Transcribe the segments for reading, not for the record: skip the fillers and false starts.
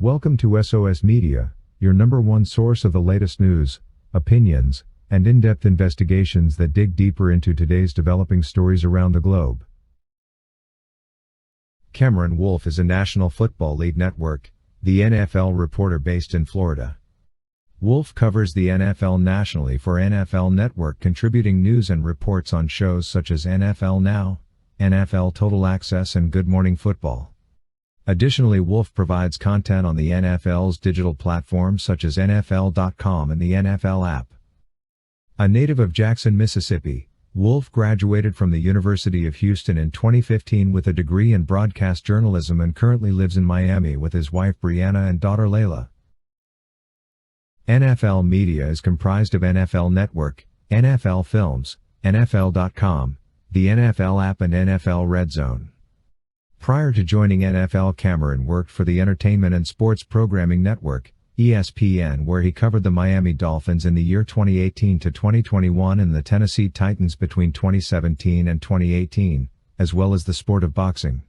Welcome to SOS Media, your number one source of the latest news, opinions, and in-depth investigations that dig deeper into today's developing stories around the globe. Cameron Wolfe is a National Football League network, the NFL reporter based in Florida. Wolfe covers the NFL nationally for NFL Network, contributing news and reports on shows such as NFL Now, NFL Total Access and Good Morning Football. Additionally, Wolfe provides content on the NFL's digital platforms such as NFL.com and the NFL app. A native of Jackson, Mississippi, Wolfe graduated from the University of Houston in 2015 with a degree in broadcast journalism and currently lives in Miami with his wife Brianna and daughter Layla. NFL Media is comprised of NFL Network, NFL Films, NFL.com, the NFL app and NFL Red Zone. Prior to joining NFL, Cameron worked for the Entertainment and Sports Programming Network, ESPN, where he covered the Miami Dolphins in the year 2018 to 2021 and the Tennessee Titans between 2017 and 2018, as well as the sport of boxing.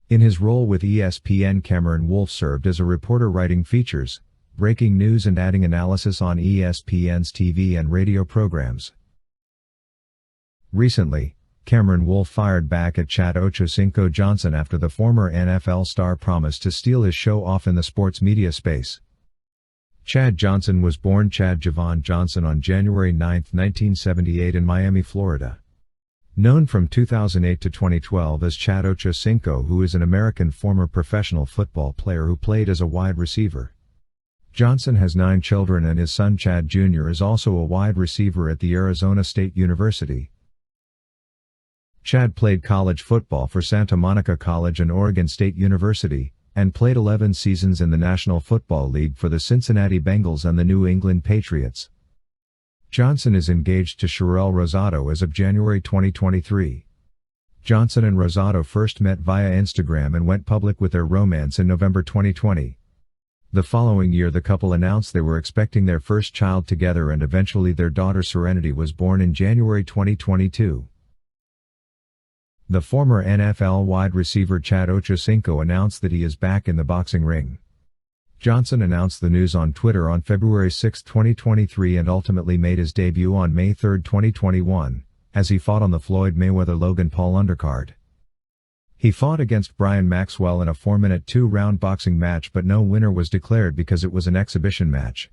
In his role with ESPN, Cameron Wolfe served as a reporter writing features, breaking news and adding analysis on ESPN's TV and radio programs. Recently, Cameron Wolfe fired back at Chad Ochocinco Johnson after the former NFL star promised to steal his show off in the sports media space. Chad Johnson was born Chad Javon Johnson on January 9, 1978 in Miami, Florida. Known from 2008 to 2012 as Chad Ochocinco, who is an American former professional football player who played as a wide receiver. Johnson has 9 children and his son Chad Jr. is also a wide receiver at the Arizona State University. Chad played college football for Santa Monica College and Oregon State University, and played 11 seasons in the National Football League for the Cincinnati Bengals and the New England Patriots. Johnson is engaged to Sherelle Rosado as of January 2023. Johnson and Rosado first met via Instagram and went public with their romance in November 2020. The following year, the couple announced they were expecting their first child together, and eventually their daughter Serenity was born in January 2022. The former NFL wide receiver Chad Ochocinco announced that he is back in the boxing ring. Johnson announced the news on Twitter on February 6, 2023 and ultimately made his debut on May 3, 2021, as he fought on the Floyd Mayweather-Logan Paul undercard. He fought against Brian Maxwell in a 4-minute 2-round boxing match, but no winner was declared because it was an exhibition match.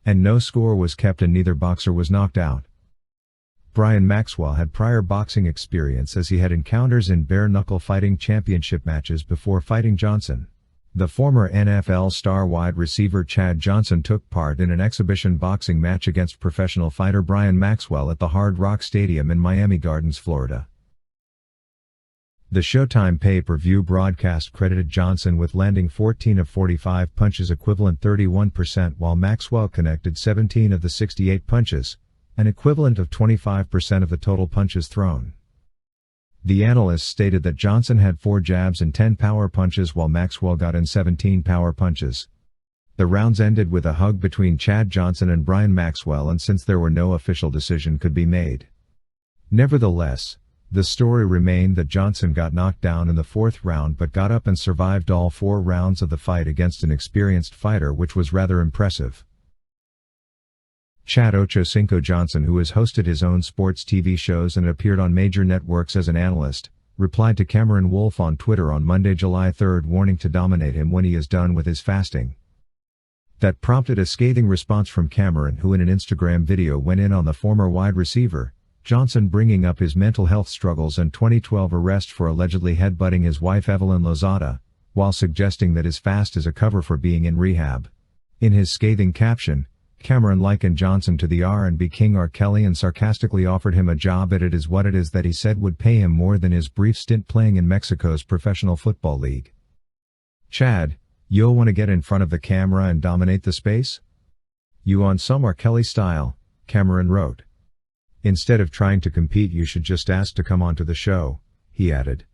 And no score was kept and neither boxer was knocked out. Brian Maxwell had prior boxing experience as he had encounters in bare-knuckle fighting championship matches before fighting Johnson. The former NFL star wide receiver Chad Johnson took part in an exhibition boxing match against professional fighter Brian Maxwell at the Hard Rock Stadium in Miami Gardens, Florida. The Showtime pay-per-view broadcast credited Johnson with landing 14 of 45 punches, equivalent 31%, while Maxwell connected 17 of the 68 punches, an equivalent of 25% of the total punches thrown. The analyst stated that Johnson had 4 jabs and 10 power punches while Maxwell got in 17 power punches. The rounds ended with a hug between Chad Johnson and Brian Maxwell, and since there were no official decision could be made. Nevertheless, the story remained that Johnson got knocked down in the 4th round but got up and survived all 4 rounds of the fight against an experienced fighter, which was rather impressive. Chad Ochocinco Johnson, who has hosted his own sports TV shows and appeared on major networks as an analyst, replied to Cameron Wolfe on Twitter on Monday, July 3, warning to dominate him when he is done with his fasting. That prompted a scathing response from Cameron, who in an Instagram video went in on the former wide receiver, Johnson, bringing up his mental health struggles and 2012 arrest for allegedly headbutting his wife Evelyn Lozada, while suggesting that his fast is a cover for being in rehab. In his scathing caption, Cameron likened Johnson to the R&B king R. Kelly and sarcastically offered him a job at It Is What It Is that he said would pay him more than his brief stint playing in Mexico's professional football league. Chad, you'll want to get in front of the camera and dominate the space? You on some R. Kelly style, Cameron wrote. Instead of trying to compete, you should just ask to come onto the show, he added.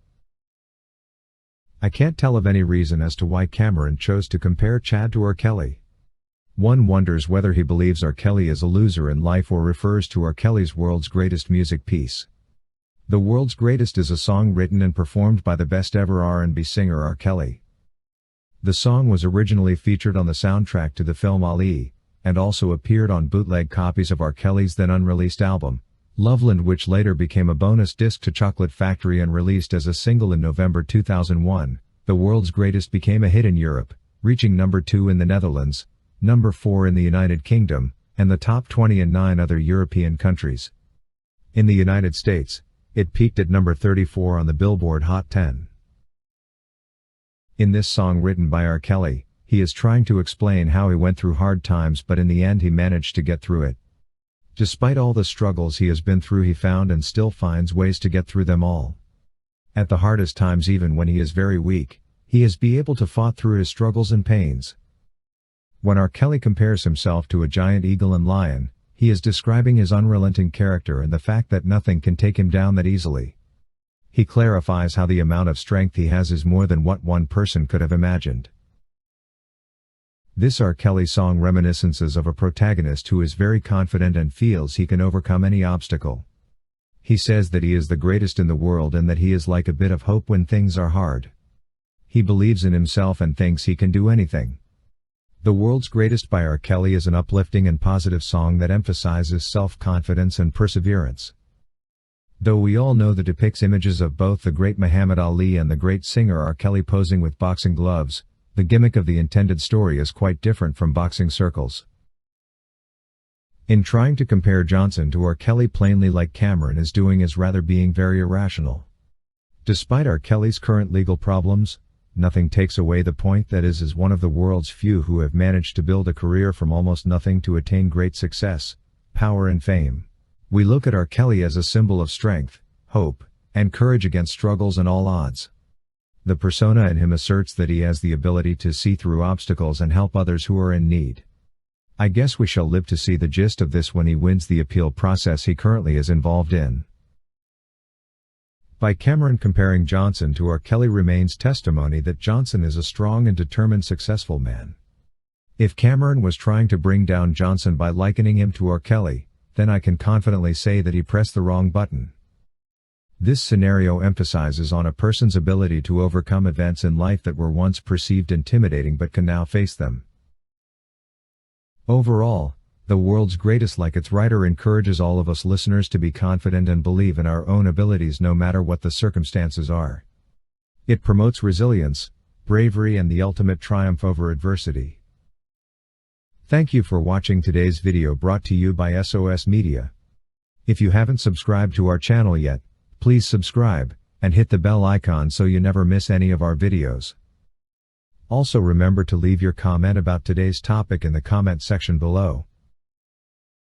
I can't tell of any reason as to why Cameron chose to compare Chad to R. Kelly. One wonders whether he believes R. Kelly is a loser in life or refers to R. Kelly's world's greatest music piece. The World's Greatest is a song written and performed by the best ever R&B singer R. Kelly. The song was originally featured on the soundtrack to the film Ali, and also appeared on bootleg copies of R. Kelly's then unreleased album, Loveland, which later became a bonus disc to Chocolate Factory and released as a single in November 2001. The World's Greatest became a hit in Europe, reaching number 2 in the Netherlands, number 4 in the United Kingdom, and the top 20 in 9 other European countries. In the United States, it peaked at number 34 on the Billboard Hot 10. In this song written by R. Kelly, he is trying to explain how he went through hard times, but in the end he managed to get through it. Despite all the struggles he has been through, he found and still finds ways to get through them all. At the hardest times, even when he is very weak, he has been able to fight through his struggles and pains. When R. Kelly compares himself to a giant eagle and lion, he is describing his unrelenting character and the fact that nothing can take him down that easily. He clarifies how the amount of strength he has is more than what one person could have imagined. This R. Kelly song reminiscences of a protagonist who is very confident and feels he can overcome any obstacle. He says that he is the greatest in the world and that he is like a bit of hope when things are hard. He believes in himself and thinks he can do anything. The World's Greatest by R. Kelly is an uplifting and positive song that emphasizes self-confidence and perseverance. Though we all know that depicts images of both the great Muhammad Ali and the great singer R. Kelly posing with boxing gloves, the gimmick of the intended story is quite different from boxing circles. In trying to compare Johnson to R. Kelly, plainly like Cameron is doing, is rather being very irrational. Despite R. Kelly's current legal problems, nothing takes away the point that is one of the world's few who have managed to build a career from almost nothing to attain great success, power and fame. We look at R. Kelly as a symbol of strength, hope, and courage against struggles and all odds. The persona in him asserts that he has the ability to see through obstacles and help others who are in need. I guess we shall live to see the gist of this when he wins the appeal process he currently is involved in. By Cameron comparing Johnson to R. Kelly remains testimony that Johnson is a strong and determined successful man. If Cameron was trying to bring down Johnson by likening him to R. Kelly, then I can confidently say that he pressed the wrong button. This scenario emphasizes on a person's ability to overcome events in life that were once perceived intimidating but can now face them. Overall, The World's Greatest, like its writer, encourages all of us listeners to be confident and believe in our own abilities no matter what the circumstances are. It promotes resilience, bravery, and the ultimate triumph over adversity. Thank you for watching today's video brought to you by SOS Media. If you haven't subscribed to our channel yet, please subscribe, and hit the bell icon so you never miss any of our videos. Also remember to leave your comment about today's topic in the comment section below.